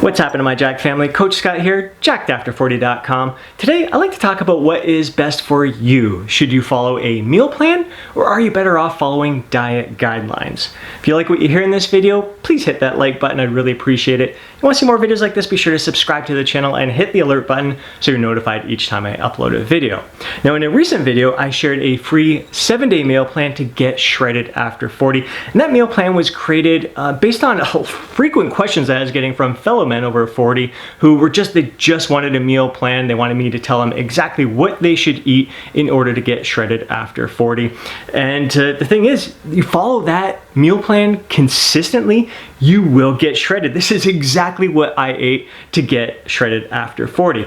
What's happening, my Jack family? Coach Scott here, jackedafter40.com. Today, I'd like to talk about what is best for you. Should you follow a meal plan, or are you better off following diet guidelines? If you like what you hear in this video, please hit that like button. I'd really appreciate it. If you want to see more videos like this, be sure to subscribe to the channel and hit the alert button so you're notified each time I upload a video. Now, in a recent video, I shared a free 7-day meal plan to get shredded after 40. And that meal plan was created based on frequent questions I was getting from fellow men over 40 who were they just wanted a meal plan. They wanted me to tell them exactly what they should eat in order to get shredded after 40. And the thing is, you follow that meal plan consistently, you will get shredded. This is exactly what I ate to get shredded after 40.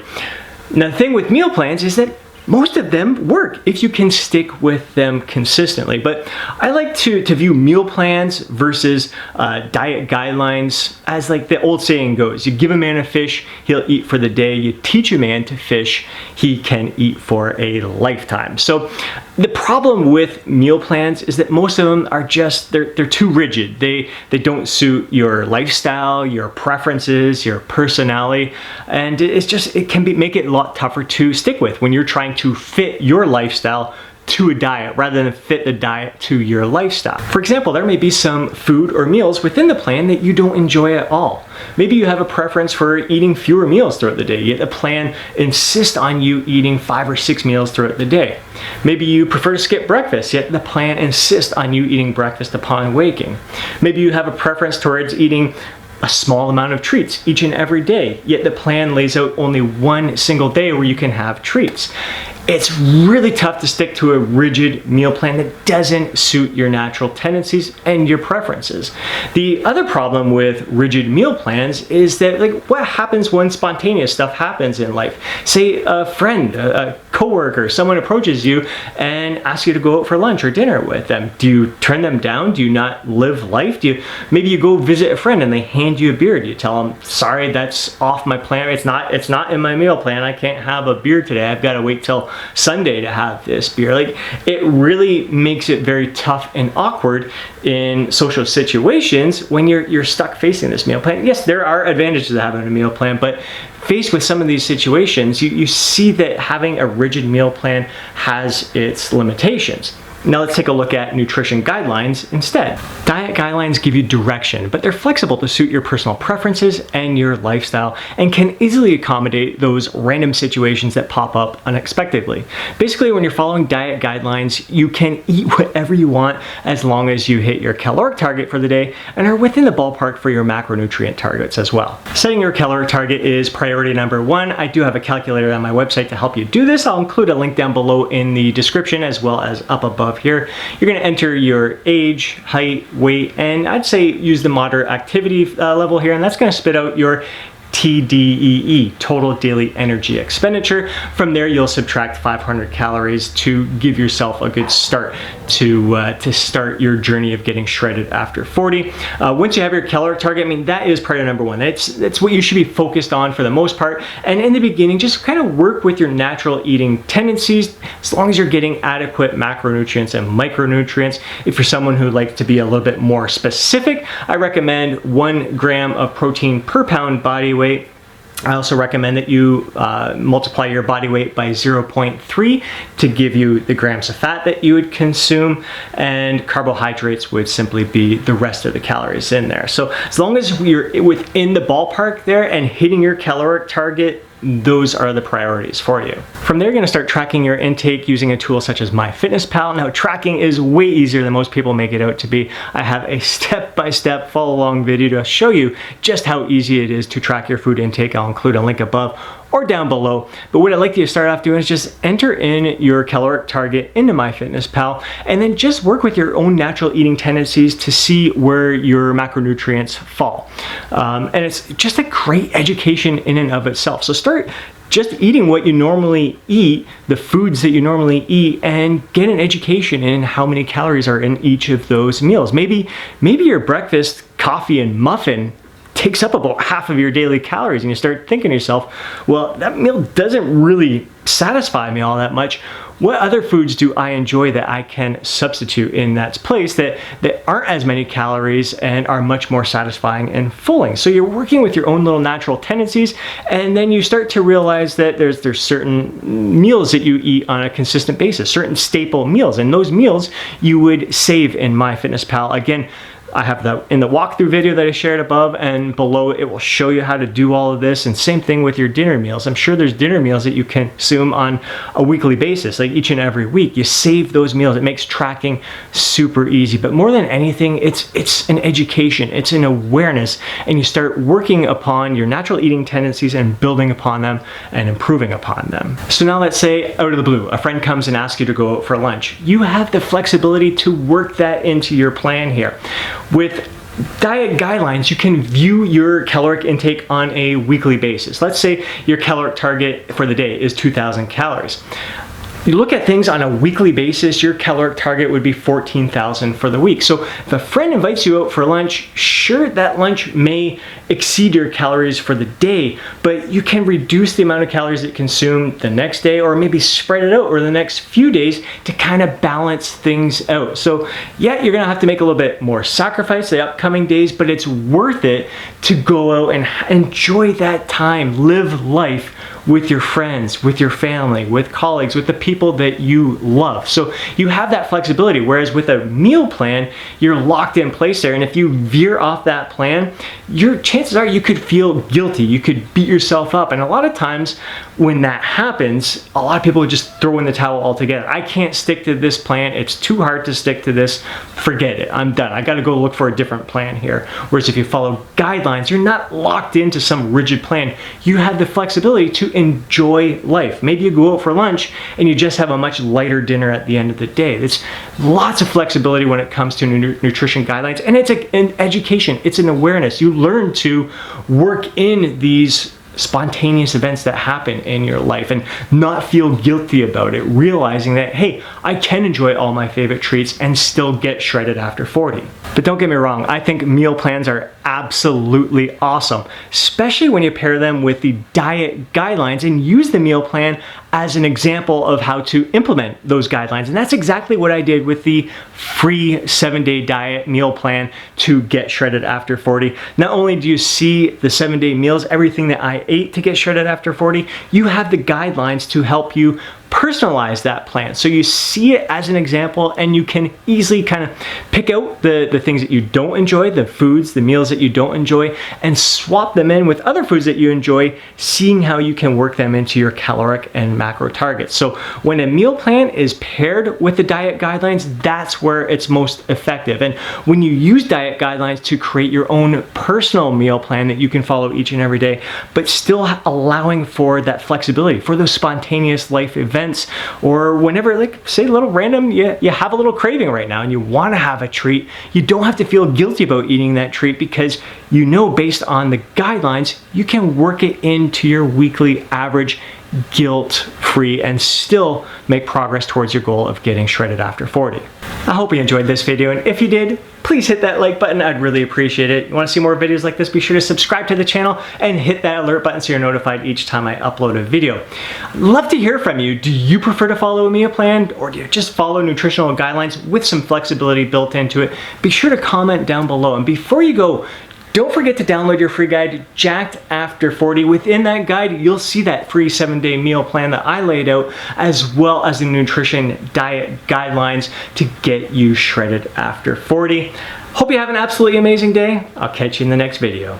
Now, the thing with meal plans is that most of them work if you can stick with them consistently. But I like to view meal plans versus diet guidelines as like the old saying goes. You give a man a fish, he'll eat for the day. You teach a man to fish, he can eat for a lifetime. So the problem with meal plans is that most of them are they're too rigid. They don't suit your lifestyle, your preferences, your personality, and it can make it a lot tougher to stick with when you're trying to fit your lifestyle to a diet rather than fit the diet to your lifestyle. For example, there may be some food or meals within the plan that you don't enjoy at all. Maybe you have a preference for eating fewer meals throughout the day, yet the plan insists on you eating 5 or 6 meals throughout the day. Maybe you prefer to skip breakfast, yet the plan insists on you eating breakfast upon waking. Maybe you have a preference towards eating a small amount of treats each and every day, yet the plan lays out only one single day where you can have treats. It's really tough to stick to a rigid meal plan that doesn't suit your natural tendencies and your preferences. The other problem with rigid meal plans is that, what happens when spontaneous stuff happens in life? Say a friend, a coworker, someone approaches you and asks you to go out for lunch or dinner with them. Do you turn them down? Do you not live life? Maybe you go visit a friend and they hand you a beer. Do you tell them, sorry, that's off my plan. It's not in my meal plan. I can't have a beer today. I've got to wait till Sunday to have this beer. It really makes it very tough and awkward in social situations when you're stuck facing this meal plan. Yes, there are advantages to having a meal plan, but faced with some of these situations, you see that having a rigid meal plan has its limitations. Now let's take a look at nutrition guidelines instead. Diet guidelines give you direction, but they're flexible to suit your personal preferences and your lifestyle and can easily accommodate those random situations that pop up unexpectedly. Basically, when you're following diet guidelines, you can eat whatever you want as long as you hit your caloric target for the day and are within the ballpark for your macronutrient targets as well. Setting your caloric target is priority number 1. I do have a calculator on my website to help you do this. I'll include a link down below in the description as well as up above here. You're going to enter your age, height, weight, and I'd say use the moderate activity level here, and that's going to spit out your TDEE, total daily energy expenditure. From there, you'll subtract 500 calories to give yourself a good start to start your journey of getting shredded after 40. Once you have your caloric target, that is priority number 1. That's what you should be focused on for the most part. And in the beginning, just kind of work with your natural eating tendencies as long as you're getting adequate macronutrients and micronutrients. If you're someone who likes to be a little bit more specific, I recommend 1 gram of protein per pound body weight. I also recommend that you multiply your body weight by 0.3 to give you the grams of fat that you would consume, and carbohydrates would simply be the rest of the calories in there. So as long as you're within the ballpark there and hitting your caloric target, those are the priorities for you. From there, you're going to start tracking your intake using a tool such as MyFitnessPal. Now, tracking is way easier than most people make it out to be. I have a step-by-step follow-along video to show you just how easy it is to track your food intake. I'll include a link above or down below. But what I'd like you to start off doing is just enter in your caloric target into MyFitnessPal and then just work with your own natural eating tendencies to see where your macronutrients fall. And it's just a great education in and of itself. So start just eating what you normally eat, the foods that you normally eat, and get an education in how many calories are in each of those meals. Maybe your breakfast coffee and muffin takes up about half of your daily calories, and you start thinking to yourself, well, that meal doesn't really satisfy me all that much. what other foods do I enjoy that I can substitute in that place that aren't as many calories and are much more satisfying and filling? So you're working with your own little natural tendencies, and then you start to realize that there's certain meals that you eat on a consistent basis, certain staple meals, and those meals you would save in MyFitnessPal. Again, I have that in the walkthrough video that I shared above, and below it will show you how to do all of this. And same thing with your dinner meals. I'm sure there's dinner meals that you consume on a weekly basis, like each and every week. You save those meals. It makes tracking super easy. But more than anything, it's an education, it's an awareness, and you start working upon your natural eating tendencies and building upon them and improving upon them. So now let's say out of the blue, a friend comes and asks you to go out for lunch. You have the flexibility to work that into your plan here. With diet guidelines, you can view your caloric intake on a weekly basis. Let's say your caloric target for the day is 2,000 calories. You look at things on a weekly basis, your caloric target would be 14,000 for the week. So if a friend invites you out for lunch, sure, that lunch may exceed your calories for the day, but you can reduce the amount of calories that you consume the next day, or maybe spread it out over the next few days to kind of balance things out. So yeah, you're gonna have to make a little bit more sacrifice the upcoming days, but it's worth it to go out and enjoy that time, live life with your friends, with your family, with colleagues, with the people that you love. So you have that flexibility, whereas with a meal plan, you're locked in place there. And if you veer off that plan, your chances are you could feel guilty, you could beat yourself up. And a lot of times when that happens, a lot of people just throw in the towel altogether. I can't stick to this plan, it's too hard to stick to this, forget it, I'm done. I gotta go look for a different plan here. Whereas if you follow guidelines, you're not locked into some rigid plan. You have the flexibility to enjoy life. Maybe you go out for lunch and you just have a much lighter dinner at the end of the day. There's lots of flexibility when it comes to nutrition guidelines, and it's an education, it's an awareness. You learn to work in these spontaneous events that happen in your life and not feel guilty about it, realizing that, hey, I can enjoy all my favorite treats and still get shredded after 40. But don't get me wrong, I think meal plans are absolutely awesome, especially when you pair them with the diet guidelines and use the meal plan as an example of how to implement those guidelines. And that's exactly what I did with the free 7-day diet meal plan to get shredded after 40. Not only do you see the 7-day meals, everything that I ate to get shredded after 40, you have the guidelines to help you personalize that plan. So you see it as an example, and you can easily kind of pick out the things that you don't enjoy, the foods, the meals that you don't enjoy, and swap them in with other foods that you enjoy, seeing how you can work them into your caloric and macro targets. So when a meal plan is paired with the diet guidelines, that's where it's most effective. And when you use diet guidelines to create your own personal meal plan that you can follow each and every day, but still allowing for that flexibility, for those spontaneous life events, or whenever, like say a little random, you have a little craving right now and you want to have a treat, you don't have to feel guilty about eating that treat, because you know based on the guidelines you can work it into your weekly average guilt-free and still make progress towards your goal of getting shredded after 40. I hope you enjoyed this video, and if you did, please hit that like button. I'd really appreciate it. You want to see more videos like this, be sure to subscribe to the channel and hit that alert button so you're notified each time I upload a video. I'd love to hear from you. Do you prefer to follow a meal plan, or do you just follow nutritional guidelines with some flexibility built into it? Be sure to comment down below. And before you go, don't forget to download your free guide, Jacked After 40. Within that guide, you'll see that free 7-day meal plan that I laid out, as well as the nutrition diet guidelines to get you shredded after 40. Hope you have an absolutely amazing day. I'll catch you in the next video.